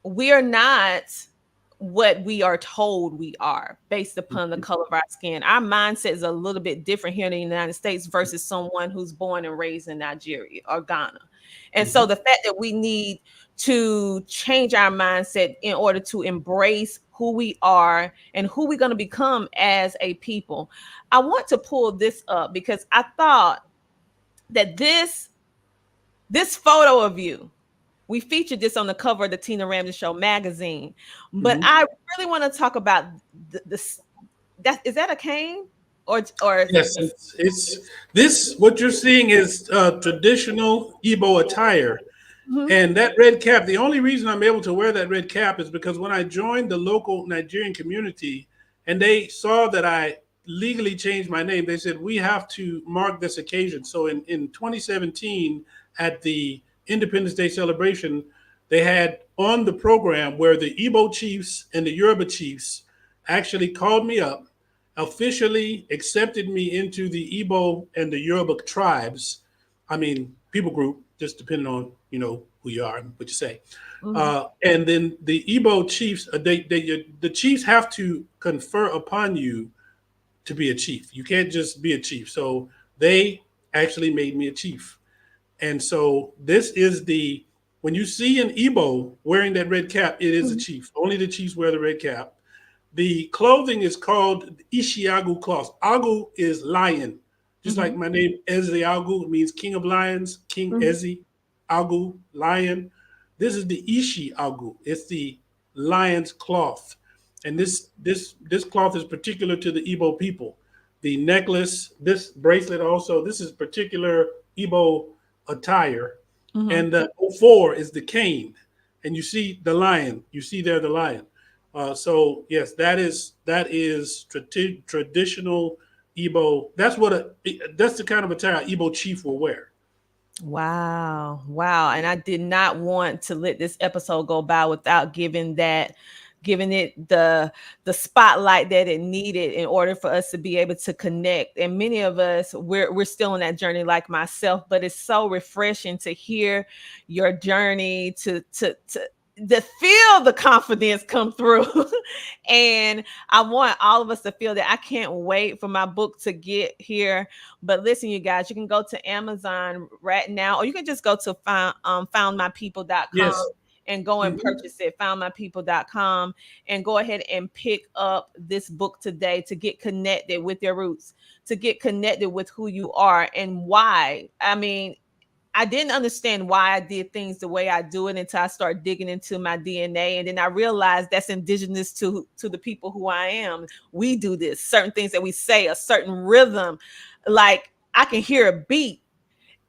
we are not what we are told we are based upon the color of our skin. Our mindset is a little bit different here in the United States versus someone who's born and raised in Nigeria or Ghana. And so the fact that we need to change our mindset in order to embrace who we are and who we're going to become as a people. I want to pull this up because I thought that this photo of you, we featured this on the cover of the Tina Ramsey Show magazine, but I really want to talk about this. Is that a cane or yes, it's this. What you're seeing is traditional Igbo attire, and that red cap. The only reason I'm able to wear that red cap is because when I joined the local Nigerian community, and they saw that I legally changed my name, they said we have to mark this occasion. So in 2017 at the Independence Day celebration, they had on the program where the Igbo chiefs and the Yoruba chiefs actually called me up, officially accepted me into the Igbo and the Yoruba tribes. I mean, people group, just depending on, who you are and what you say. And then the Igbo chiefs, the chiefs have to confer upon you to be a chief. You can't just be a chief. So they actually made me a chief. And so this is when you see an Igbo wearing that red cap, it is a chief. Only the chiefs wear the red cap. The clothing is called Ishiagu cloth. Agu is lion. Just like my name, Eze Agu, means king of lions, King Eze Agu, lion. This is the Ishi Agu. It's the lion's cloth. And this cloth is particular to the Igbo people. The necklace, this bracelet also, this is particular Igbo attire. And the 04 is the cane. And you see the lion. You see there the lion. So yes, that is traditional Igbo. That's the kind of attire Igbo chief will wear. Wow. And I did not want to let this episode go by without giving it the spotlight that it needed in order for us to be able to connect. And many of us, we're still on that journey like myself, but it's so refreshing to hear your journey, to feel the confidence come through. And I want all of us to feel that. I can't wait for my book to get here. But listen, you guys, you can go to Amazon right now, or you can just go to foundmypeople.com. Yes. And go and purchase it, foundmypeople.com, and go ahead and pick up this book today to get connected with your roots, to get connected with who you are and why. I mean, I didn't understand why I did things the way I do it until I started digging into my DNA. And then I realized that's indigenous to the people who I am. We do this, certain things that we say, a certain rhythm, like I can hear a beat.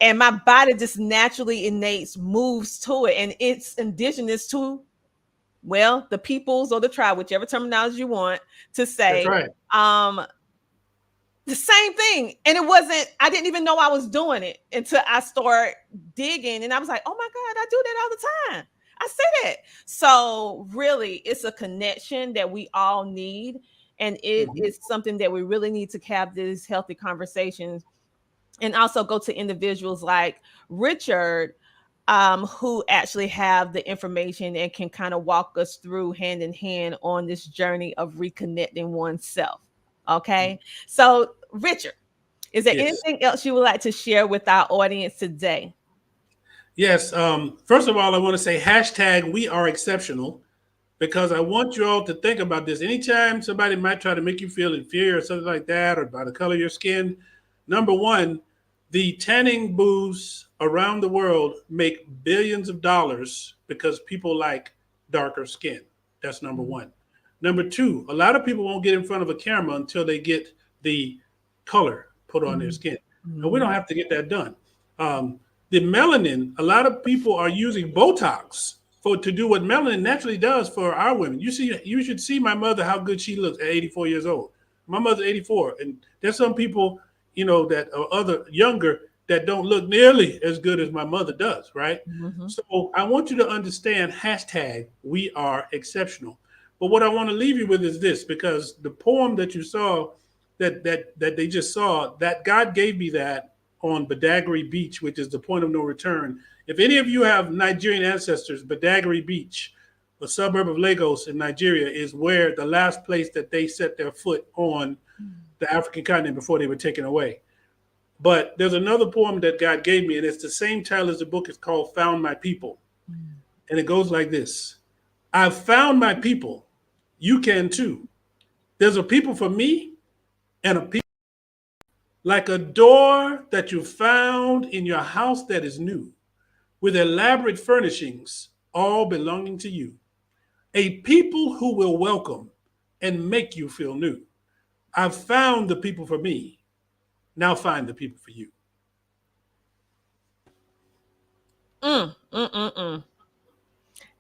And my body just naturally moves to it. And it's indigenous to well, the peoples or the tribe, whichever terminology you want to say, That's right. the same thing. And it wasn't, I didn't even know I was doing it until I start digging. And I was like, oh my God, I do that all the time. I say that. So really, it's a connection that we all need. And it is something that we really need to have these healthy conversations, and also go to individuals like Richard, who actually have the information and can kind of walk us through hand in hand on this journey of reconnecting oneself. Okay. So, Richard, is there Yes. anything else you would like to share with our audience today? Yes. First of all, I want to say hashtag we are exceptional, because I want you all to think about this. Anytime somebody might try to make you feel inferior or something like that, or by the color of your skin, number one, the tanning booths around the world make billions of dollars because people like darker skin. That's number one. Number two, a lot of people won't get in front of a camera until they get the color put on their skin. And we don't have to get that done. The melanin, a lot of people are using Botox to do what melanin naturally does for our women. You should see my mother, how good she looks at 84 years old. My mother's 84, and there's some people, that are other younger that don't look nearly as good as my mother does, right? So I want you to understand hashtag we are exceptional. But what I want to leave you with is this, because the poem that you saw, that they just saw, that God gave me that on Badagry Beach, which is the point of no return. If any of you have Nigerian ancestors, Badagry Beach, a suburb of Lagos in Nigeria, is where the last place that they set their foot on the African continent before they were taken away. But there's another poem that God gave me, and it's the same title as the book. It's called Found My People. And it goes like this. I've found my people. You can too. There's a people for me and a people like a door that you found in your house that is new, with elaborate furnishings, all belonging to you. A people who will welcome and make you feel new. I've found the people for me. Now find the people for you.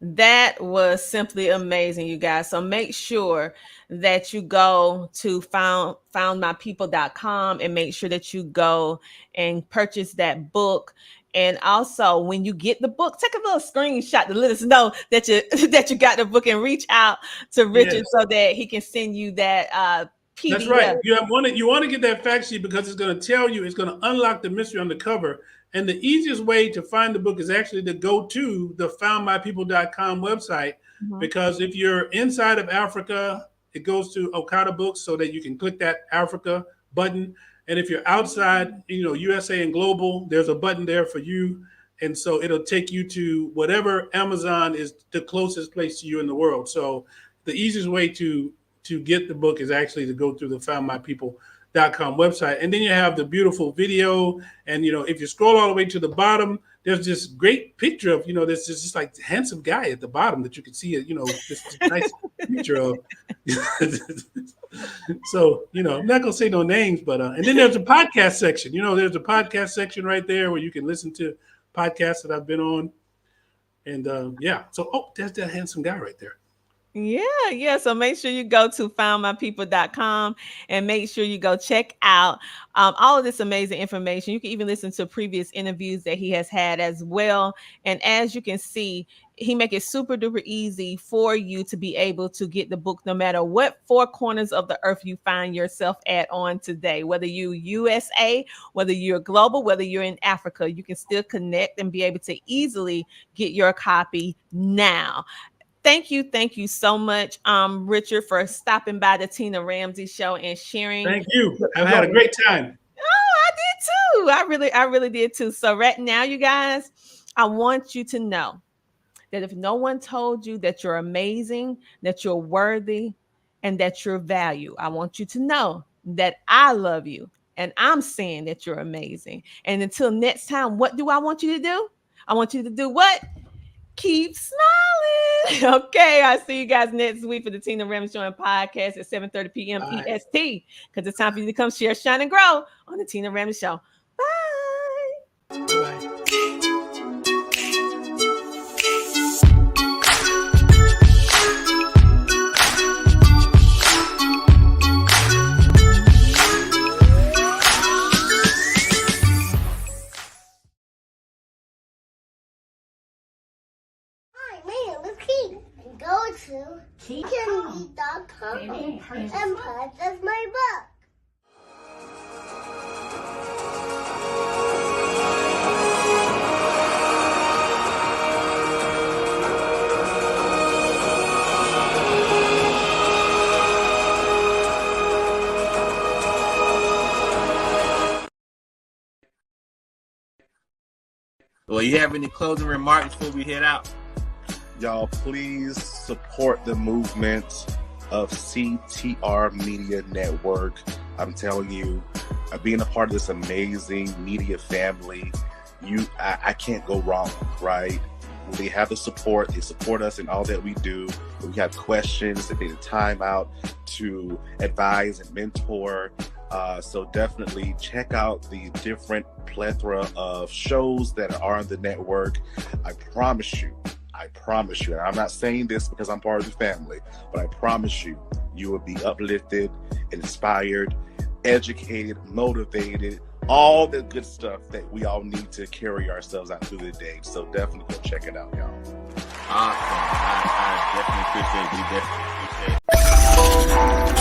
That was simply amazing, you guys. So make sure that you go to foundmypeople.com and make sure that you go and purchase that book. And also, when you get the book, take a little screenshot to let us know that you that you got the book, and reach out to Richard so that he can send you that PDF. That's right. You want to get that fact sheet, because it's going to tell you, it's going to unlock the mystery on the cover. And the easiest way to find the book is actually to go to the foundmypeople.com website, because if you're inside of Africa, it goes to Okada Books, so that you can click that Africa button. And if you're outside, USA and global, there's a button there for you. And so it'll take you to whatever Amazon is the closest place to you in the world. So the easiest way to get the book is actually to go through the foundmypeople.com website. And then you have the beautiful video. And, if you scroll all the way to the bottom, there's this great picture of, there's just like handsome guy at the bottom that you can see, this nice picture of. So, I'm not going to say no names, but, and then there's a podcast section, there's a podcast section right there where you can listen to podcasts that I've been on. And so, there's that handsome guy right there. Yeah. So make sure you go to foundmypeople.com and make sure you go check out all of this amazing information. You can even listen to previous interviews that he has had as well. And as you can see, he make it super duper easy for you to be able to get the book, no matter what four corners of the earth you find yourself at on today, whether you USA, whether you're global, whether you're in Africa, you can still connect and be able to easily get your copy now. Thank you so much, Richard, for stopping by the Tina Ramsey Show and sharing. Thank you. I've had a great time. Oh, I did too. I really did too. So right now, you guys, I want you to know that if no one told you that you're amazing, that you're worthy, and that you're valued, I want you to know that I love you, and I'm saying that you're amazing. And until next time, what do I want you to do? I want you to do what? Keep smiling. Okay, I'll see you guys next week for the Tina Ramsey Show and podcast at 7:30 p.m. EST, because it's time for you to come share, shine, and grow on the Tina Ramsey Show. Bye. Bye. and parts of my book. Well, you have any closing remarks before we head out? Y'all, please support the movement of CTR Media Network. I'm telling you, being a part of this amazing media family, I can't go wrong, right? They have the support. They support us in all that we do. If we have questions, they take the time out to advise and mentor. So definitely check out the different plethora of shows that are on the network. I promise you, and I'm not saying this because I'm part of the family, but I promise you, you will be uplifted, inspired, educated, motivated, all the good stuff that we all need to carry ourselves out through the day. So definitely go check it out, y'all. Awesome. I definitely appreciate it. We definitely appreciate it.